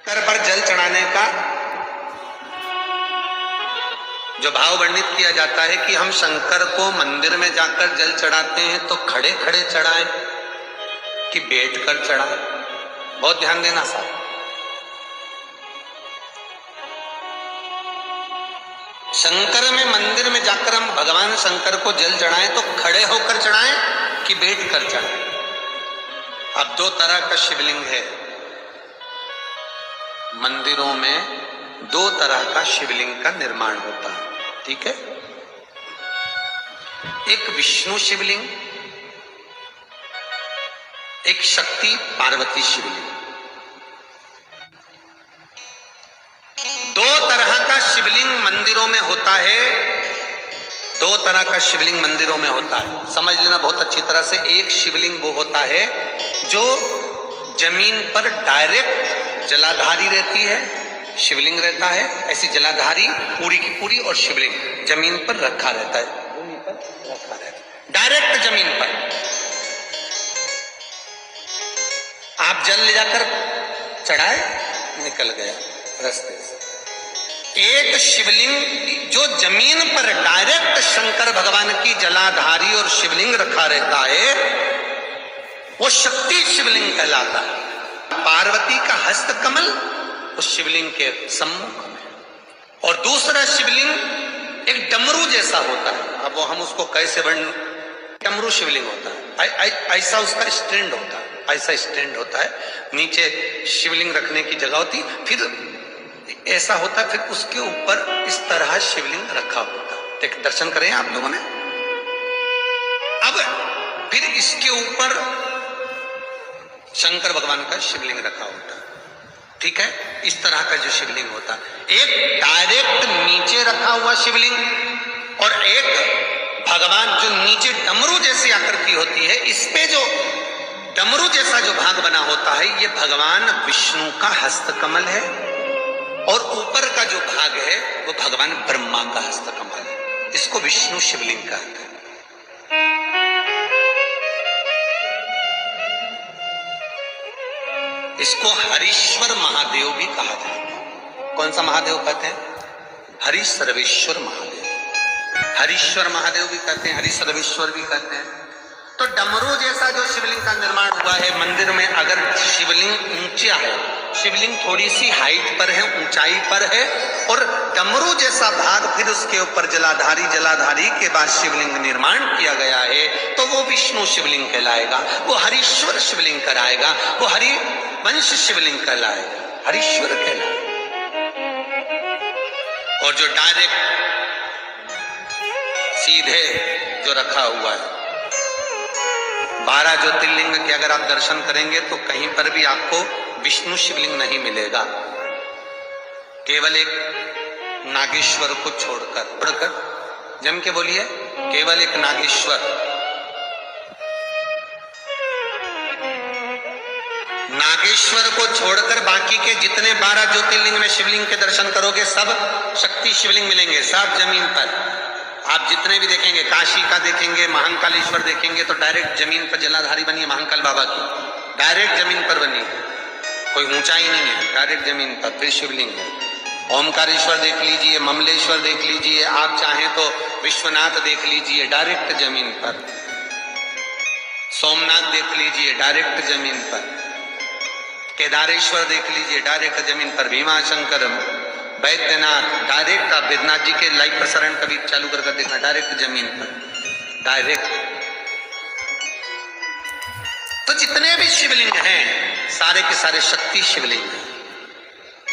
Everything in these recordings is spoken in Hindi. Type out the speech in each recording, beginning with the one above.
शंकर पर जल चढ़ाने का जो भाव वर्णित किया जाता है कि हम शंकर को मंदिर में जाकर जल चढ़ाते हैं तो खड़े खड़े चढ़ाएं कि बैठकर चढ़ाएं। बहुत ध्यान देना साहब। शंकर में मंदिर में जाकर हम भगवान शंकर को जल चढ़ाएं तो खड़े होकर चढ़ाएं कि बैठकर चढ़ाएं। अब दो तरह का शिवलिंग है मंदिरों में, दो तरह का शिवलिंग का निर्माण होता है, ठीक है। एक विष्णु शिवलिंग, एक शक्ति पार्वती शिवलिंग। दो तरह का शिवलिंग मंदिरों में होता है, दो तरह का शिवलिंग मंदिरों में होता है, समझ लेना बहुत अच्छी तरह से। एक शिवलिंग वो होता है जो जमीन पर डायरेक्ट जलाधारी रहती है, शिवलिंग रहता है, ऐसी जलाधारी पूरी की पूरी, और शिवलिंग जमीन पर रखा रहता है, भूमि पर रखा रहता है, डायरेक्ट जमीन पर। आप जल ले जाकर चढ़ाए, निकल गया रास्ते से। एक शिवलिंग जो जमीन पर डायरेक्ट शंकर भगवान की जलाधारी और शिवलिंग रखा रहता है, वो शक्ति शिवलिंग कहलाता है। पार्वती का हस्त कमल उस शिवलिंग के सम्मुख में, और दूसरा शिवलिंग एक डमरू जैसा होता है। अब वो हम उसको कैसे वर्णन, डमरू शिवलिंग होता है, ऐसा उसका स्टैंड होता है, ऐसा स्टैंड होता है, नीचे शिवलिंग रखने की जगह होती, फिर ऐसा होता है, फिर उसके ऊपर इस तरह शिवलिंग रखा होता है। देख, दर्शन करें आप लोगों ने। अब फिर इसके ऊपर शंकर भगवान का शिवलिंग रखा होता है, ठीक है। इस तरह का जो शिवलिंग होता है, एक डायरेक्ट नीचे रखा हुआ शिवलिंग और एक भगवान जो नीचे डमरू जैसी आकृति होती है, इस पे जो डमरू जैसा जो भाग बना होता है, ये भगवान विष्णु का हस्तकमल है, और ऊपर का जो भाग है वो भगवान ब्रह्मा का हस्तकमल है। इसको विष्णु शिवलिंग कहते हैं। इसको हरीश्वर महादेव भी कहा जाता है। कौन सा महादेव कहते हैं? हरि सर्वेश्वर महादेव। हरीश्वर महादेव भी कहते हैं, हरि सर्वेश्वर भी कहते हैं। तो डमरू जैसा जो शिवलिंग का निर्माण हुआ है मंदिर में, अगर शिवलिंग ऊंचा है, शिवलिंग थोड़ी सी हाइट पर है, ऊंचाई पर है, और डमरू जैसा भाग फिर उसके ऊपर जलाधारी के बाद शिवलिंग निर्माण किया गया है, तो वो विष्णु शिवलिंग कहलाएगा, वो हरीश्वर शिवलिंग कहलाएगा, वो हरि वंश शिवलिंग कहलाएगा, हरीश्वर कहलाएगा। और जो डायरेक्ट सीधे जो रखा हुआ है, 12 ज्योतिर्लिंग के अगर आप दर्शन करेंगे तो कहीं पर भी आपको विष्णु शिवलिंग नहीं मिलेगा, केवल एक नागेश्वर को छोड़कर। जम के बोलिए, केवल एक नागेश्वर। नागेश्वर को छोड़कर बाकी के जितने 12 ज्योतिर्लिंग में शिवलिंग के दर्शन करोगे, सब शक्ति शिवलिंग मिलेंगे, सब जमीन पर। आप जितने भी देखेंगे, काशी का देखेंगे, महाकालेश्वर देखेंगे, तो डायरेक्ट जमीन पर जलाधारी बनी है महाकाल बाबा की, डायरेक्ट जमीन पर बनी है, कोई ऊंचाई नहीं है, डायरेक्ट जमीन पर फिर शिवलिंग है। ओमकारेश्वर देख लीजिए, ममलेश्वर देख लीजिए, आप चाहें तो विश्वनाथ देख लीजिए, डायरेक्ट जमीन पर। सोमनाथ देख लीजिए, डायरेक्ट जमीन पर। केदारेश्वर देख लीजिए, डायरेक्ट जमीन पर। भीमाशंकर, वैद्यनाथ, डायरेक्ट। आप वेदनाथ जी के लाइव प्रसारण कभी चालू कर देखना, डायरेक्ट जमीन पर, डायरेक्ट। तो जितने भी शिवलिंग हैं सारे के सारे शक्ति शिवलिंग हैं।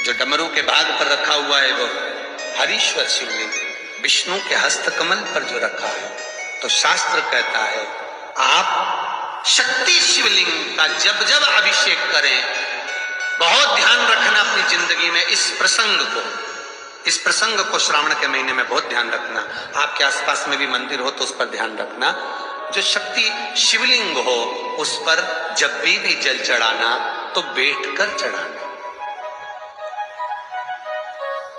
जो डमरू के भाग पर रखा हुआ है वो हरीश्वर शिवलिंग, विष्णु के हस्तकमल पर जो रखा है, तो शास्त्र कहता है आप शक्ति शिवलिंग का जब जब अभिषेक करें, बहुत ध्यान रखना अपनी जिंदगी में इस प्रसंग को श्रावण के महीने में बहुत ध्यान रखना। आपके आसपास में भी मंदिर हो तो उस पर ध्यान रखना। जो शक्ति शिवलिंग हो उस पर जब भी जल चढ़ाना तो बैठकर चढ़ाना,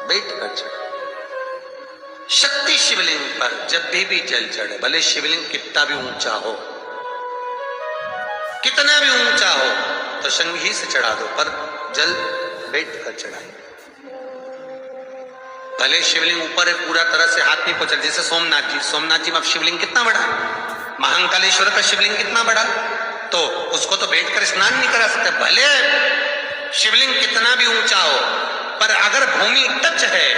बैठकर चढ़ाना। शक्ति शिवलिंग पर जब भी जल चढ़े, भले शिवलिंग कितना भी ऊंचा हो, कितना भी ऊंचा हो, तो संघी से चढ़ा दो, पर जल बैठ कर चढ़ाएंगे। भले शिवलिंग ऊपर है, पूरा तरह से हाथ नहीं पहुंचा, जैसे सोमनाथ जी में अब शिवलिंग कितना बड़ा, महाकालेश्वर का शिवलिंग कितना बड़ा, तो उसको तो बैठकर स्नान नहीं करा सकते। भले शिवलिंग कितना भी ऊंचा हो, पर अगर भूमि टच है,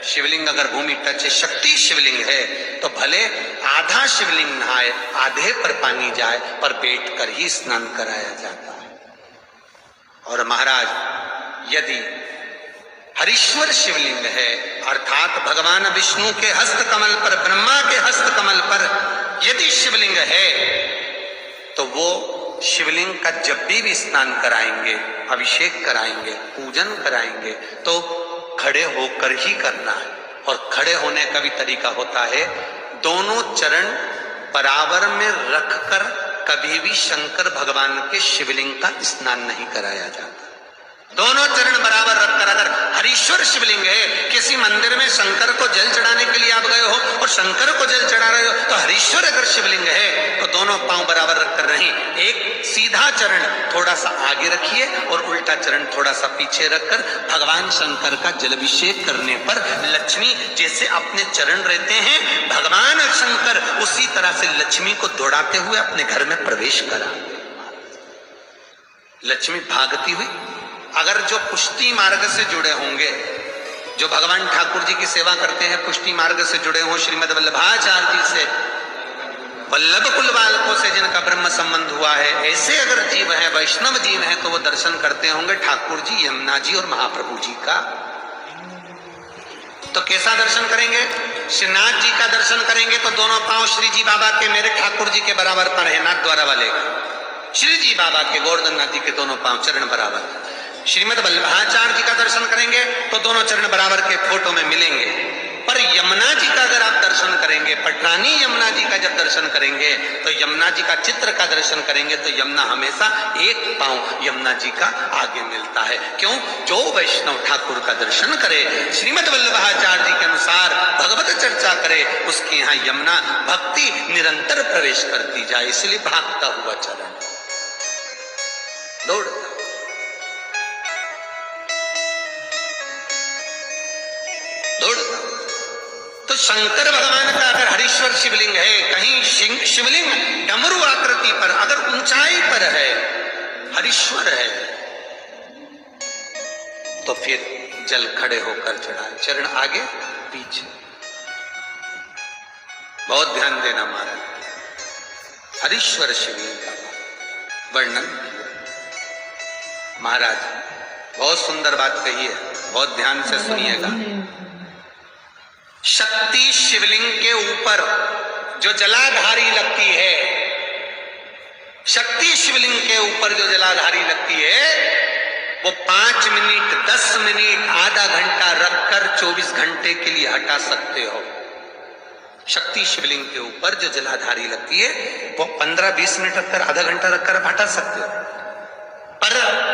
शिवलिंग अगर भूमि टच है, शक्ति शिवलिंग है, तो भले आधा शिवलिंग नहाए, आधे पर पानी जाए, पर बैठकर ही स्नान कराया जाता है। और महाराज यदि हरीश्वर शिवलिंग है, अर्थात भगवान विष्णु के हस्त कमल पर, ब्रह्मा के हस्त कमल पर यदि शिवलिंग है, तो वो शिवलिंग का जब भी स्नान कराएंगे, अभिषेक कराएंगे, पूजन कराएंगे, तो खड़े होकर ही करना है। और खड़े होने का भी तरीका होता है, दोनों चरण बराबर में रखकर कभी भी शंकर भगवान के शिवलिंग का स्नान नहीं कराया जाता। दोनों चरण बराबर रखकर, अगर हरीश्वर शिवलिंग है, किसी मंदिर में शंकर को जल चढ़ाने के लिए आप गए हो और शंकर को जल चढ़ा रहे हो, तो हरीश्वर अगर शिवलिंग है तो दोनों पांव बराबर रखकर नहीं, एक सीधा चरण थोड़ा सा आगे रखिए और उल्टा चरण थोड़ा सा पीछे रखकर भगवान शंकर का जलाभिषेक करने पर लक्ष्मी जैसे अपने चरण रहते हैं, भगवान शंकर उसी तरह से लक्ष्मी को दौड़ाते हुए अपने घर में प्रवेश करा। लक्ष्मी भागती हुई, अगर जो पुष्टि मार्ग से जुड़े होंगे, जो भगवान ठाकुर जी की सेवा करते हैं, पुष्टि मार्ग से जुड़े हों, श्रीमद वल्लभाचार्य जी से, वल्लभ कुल बालकों से जिनका ब्रह्म संबंध हुआ है, ऐसे अगर जीव है, वैष्णव जीव है, तो वो दर्शन करते होंगे ठाकुर जी, यमुना जी और महाप्रभु जी का। तो कैसा दर्शन करेंगे? श्रीनाथ जी का दर्शन करेंगे तो दोनों पांव श्री जी बाबा के, मेरे ठाकुर जी के बराबर पर है, नाथ द्वारा वाले का। श्री जी बाबा के, गोवर्धन नाथ जी के दोनों पांव चरण बराबर। श्रीमद वल्लभाचार्य जी का दर्शन करेंगे तो दोनों चरण बराबर के फोटो में मिलेंगे। पर यमुना जी का अगर आप दर्शन करेंगे, पटरानी यमुना जी का जब दर्शन करेंगे, तो यमुना जी का चित्र का दर्शन करेंगे, तो यमुना हमेशा एक पांव यमुना जी का आगे मिलता है। क्यों? जो वैष्णव ठाकुर का दर्शन करे, श्रीमद वल्लभाचार्य जी के अनुसार भगवत चर्चा करे, उसके यहाँ यमुना भक्ति निरंतर प्रवेश करती जाए। इसलिए भागता हुआ चरण, दौड़ता, दौड़ता। तो शंकर भगवान का अगर हरीश्वर शिवलिंग है, कहीं शिवलिंग डमरू आकृति पर, अगर ऊंचाई पर है, हरीश्वर है, तो फिर जल खड़े होकर चढ़ाए, चरण आगे पीछे। बहुत ध्यान देना महाराज, हरीश्वर शिवलिंग का वर्णन महाराज बहुत सुंदर बात कही है, बहुत ध्यान से सुनिएगा। शक्ति शिवलिंग के ऊपर जो जलाधारी लगती है, शक्ति शिवलिंग के ऊपर जो जलाधारी लगती है, वो 5 मिनट, 10 मिनट, आधा घंटा रखकर 24 घंटे के लिए हटा सकते हो। शक्ति शिवलिंग के ऊपर जो जलाधारी लगती है, वो 15-20 मिनट रखकर, आधा घंटा रखकर हटा सकते हो। पर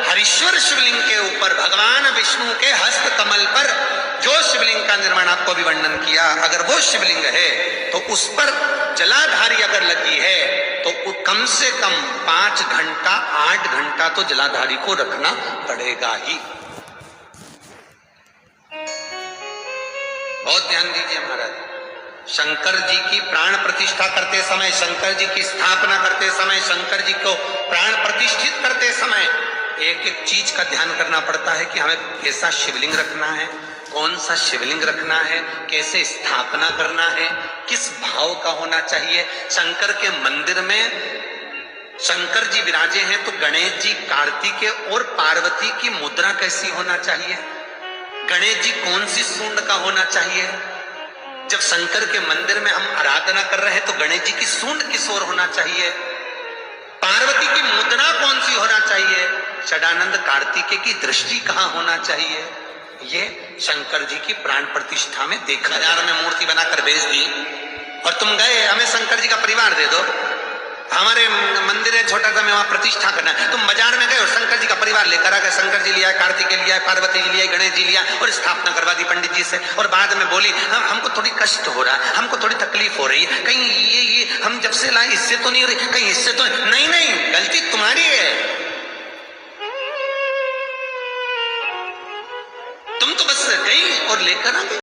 हरीश्वर शिवलिंग के ऊपर, भगवान विष्णु के हस्त कमल पर जो शिवलिंग का निर्माण आपको भी वर्णन किया, अगर वो शिवलिंग है तो उस पर जलाधारी अगर लगी है, तो कम से कम 5 घंटा, 8 घंटा तो जलाधारी को रखना पड़ेगा ही। बहुत ध्यान दीजिए महाराज, शंकर जी की प्राण प्रतिष्ठा करते समय, शंकर जी की स्थापना करते समय, शंकर जी को प्राण प्रतिष्ठित करते समय एक एक चीज का ध्यान करना पड़ता है कि हमें कैसा शिवलिंग रखना है, कौन सा शिवलिंग रखना है, कैसे स्थापना करना है, किस भाव का होना चाहिए। शंकर के मंदिर में शंकर जी विराजे हैं, तो गणेश जी, कार्तिकेय और पार्वती की मुद्रा कैसी होना चाहिए, गणेश जी कौन सी सूंड का होना चाहिए। जब शंकर के मंदिर में हम आराधना कर रहे हैं तो गणेश जी की सूंड किस ओर होना चाहिए, पार्वती की मुद्रा कौन सी होना चाहिए, षडानंद कार्तिकेय की दृष्टि कहां होना चाहिए, ये शंकर जी की प्राण प्रतिष्ठा में देखा। 1000 में मूर्ति बनाकर भेज दी और तुम गए, हमें शंकर जी का परिवार दे दो, हमारे मंदिर है छोटा सा, मैं वहां प्रतिष्ठा करना है। तुम बाजार में गए और शंकर जी का परिवार लेकर आ गए, शंकर जी लिया, कार्तिकेय लिया, पार्वती जी लिया, गणेश जी लिया, और स्थापना करवा दी पंडित जी से, और बाद में बोली हमको थोड़ी कष्ट हो रहा है, हमको थोड़ी तकलीफ हो रही है, कहीं ये हम जब से लाए इससे तो नहीं हो रही, कहीं इससे तो नहीं, गलती तुम्हारी है। हम तो बस गए और लेकर आ गए।